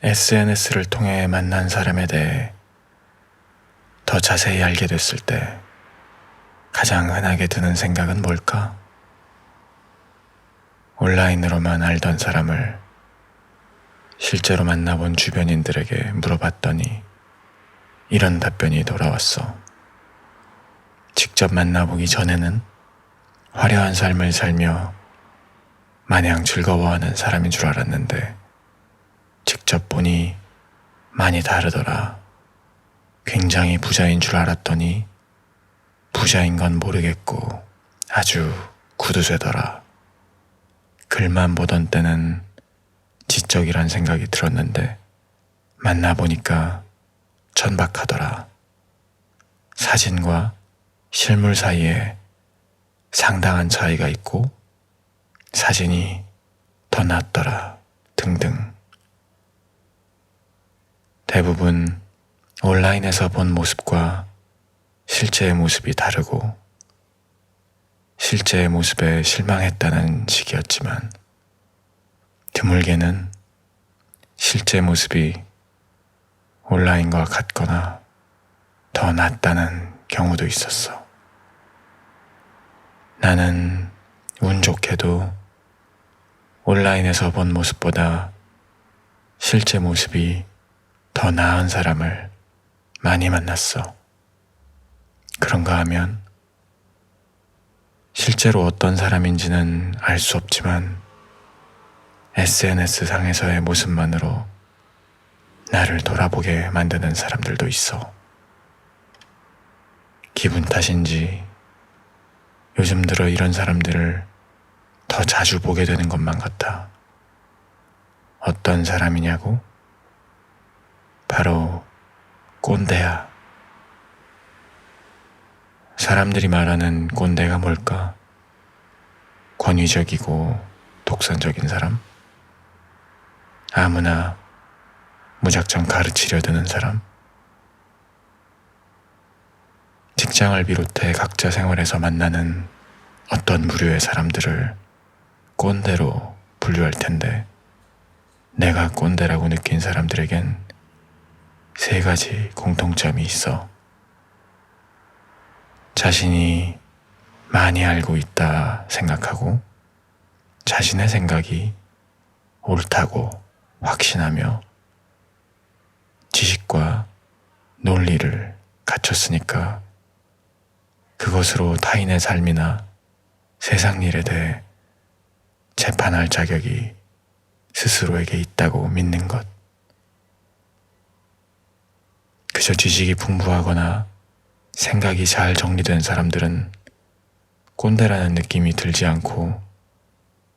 SNS를 통해 만난 사람에 대해 더 자세히 알게 됐을 때 가장 흔하게 드는 생각은 뭘까? 온라인으로만 알던 사람을 실제로 만나본 주변인들에게 물어봤더니 이런 답변이 돌아왔어. 직접 만나보기 전에는 화려한 삶을 살며 마냥 즐거워하는 사람인 줄 알았는데 직접 보니 많이 다르더라. 굉장히 부자인 줄 알았더니 부자인 건 모르겠고 아주 구두쇠더라. 글만 보던 때는 지적이란 생각이 들었는데 만나보니까 천박하더라. 사진과 실물 사이에 상당한 차이가 있고 사진이 더 낫더라 등등. 대부분 온라인에서 본 모습과 실제의 모습이 다르고 실제의 모습에 실망했다는 식이었지만 드물게는 실제 모습이 온라인과 같거나 더 낫다는 경우도 있었어. 나는 운 좋게도 온라인에서 본 모습보다 실제 모습이 더 나은 사람을 많이 만났어. 그런가 하면 실제로 어떤 사람인지는 알 수 없지만 SNS 상에서의 모습만으로 나를 돌아보게 만드는 사람들도 있어. 기분 탓인지 요즘 들어 이런 사람들을 더 자주 보게 되는 것만 같아. 어떤 사람이냐고? 바로 꼰대야. 사람들이 말하는 꼰대가 뭘까? 권위적이고 독선적인 사람? 아무나 무작정 가르치려 드는 사람? 직장을 비롯해 각자 생활에서 만나는 어떤 부류의 사람들을 꼰대로 분류할 텐데 내가 꼰대라고 느낀 사람들에겐 세 가지 공통점이 있어. 자신이 많이 알고 있다 생각하고 자신의 생각이 옳다고 확신하며 지식과 논리를 갖췄으니까 그것으로 타인의 삶이나 세상 일에 대해 재판할 자격이 스스로에게 있다고 믿는 것. 그저 지식이 풍부하거나 생각이 잘 정리된 사람들은 꼰대라는 느낌이 들지 않고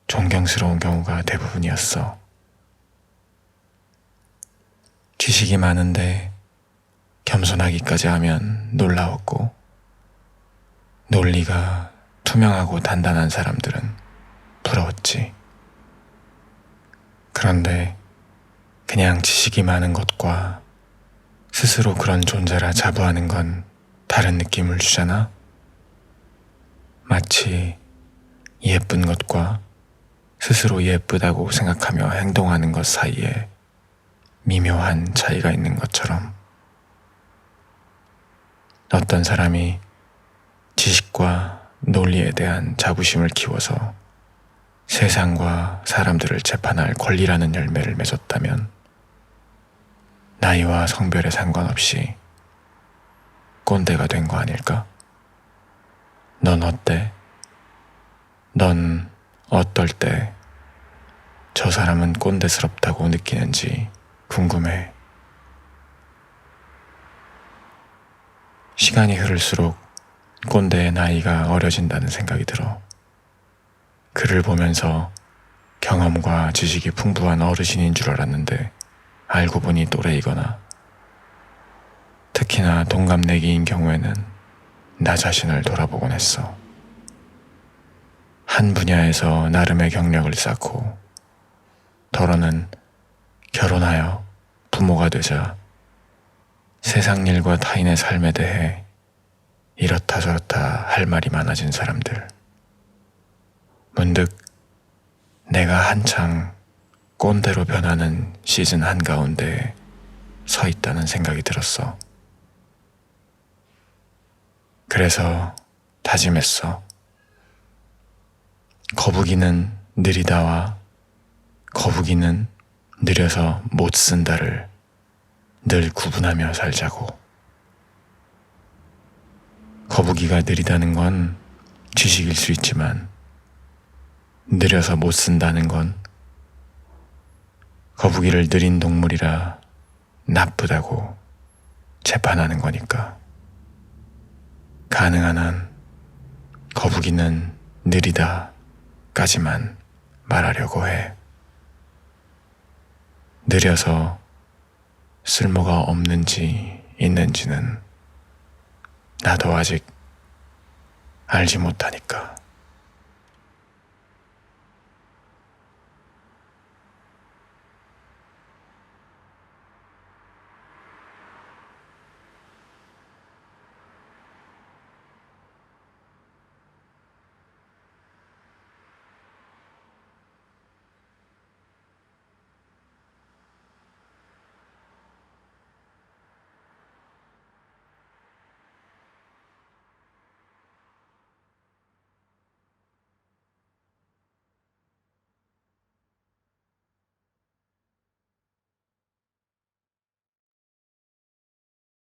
존경스러운 경우가 대부분이었어. 지식이 많은데 겸손하기까지 하면 놀라웠고 논리가 투명하고 단단한 사람들은 부러웠지. 그런데 그냥 지식이 많은 것과 스스로 그런 존재라 자부하는 건 다른 느낌을 주잖아. 마치 예쁜 것과 스스로 예쁘다고 생각하며 행동하는 것 사이에 미묘한 차이가 있는 것처럼 어떤 사람이 지식과 논리에 대한 자부심을 키워서 세상과 사람들을 재판할 권리라는 열매를 맺었다면 나이와 성별에 상관없이 꼰대가 된 거 아닐까? 넌 어때? 넌 어떨 때 저 사람은 꼰대스럽다고 느끼는지 궁금해. 시간이 흐를수록 꼰대의 나이가 어려진다는 생각이 들어. 그를 보면서 경험과 지식이 풍부한 어르신인 줄 알았는데 알고 보니 또래이거나 특히나 동갑내기인 경우에는 나 자신을 돌아보곤 했어. 한 분야에서 나름의 경력을 쌓고 더러는 결혼하여 부모가 되자 세상 일과 타인의 삶에 대해 이렇다 저렇다 할 말이 많아진 사람들. 문득 내가 한창 꼰대로 변하는 시즌 한가운데 서 있다는 생각이 들었어. 그래서 다짐했어. 거북이는 느리다와 거북이는 느려서 못 쓴다를 늘 구분하며 살자고. 거북이가 느리다는 건 지식일 수 있지만 느려서 못 쓴다는 건 거북이를 느린 동물이라 나쁘다고 재판하는 거니까. 가능한 한 거북이는 느리다까지만 말하려고 해. 느려서 쓸모가 없는지 있는지는 나도 아직 알지 못하니까.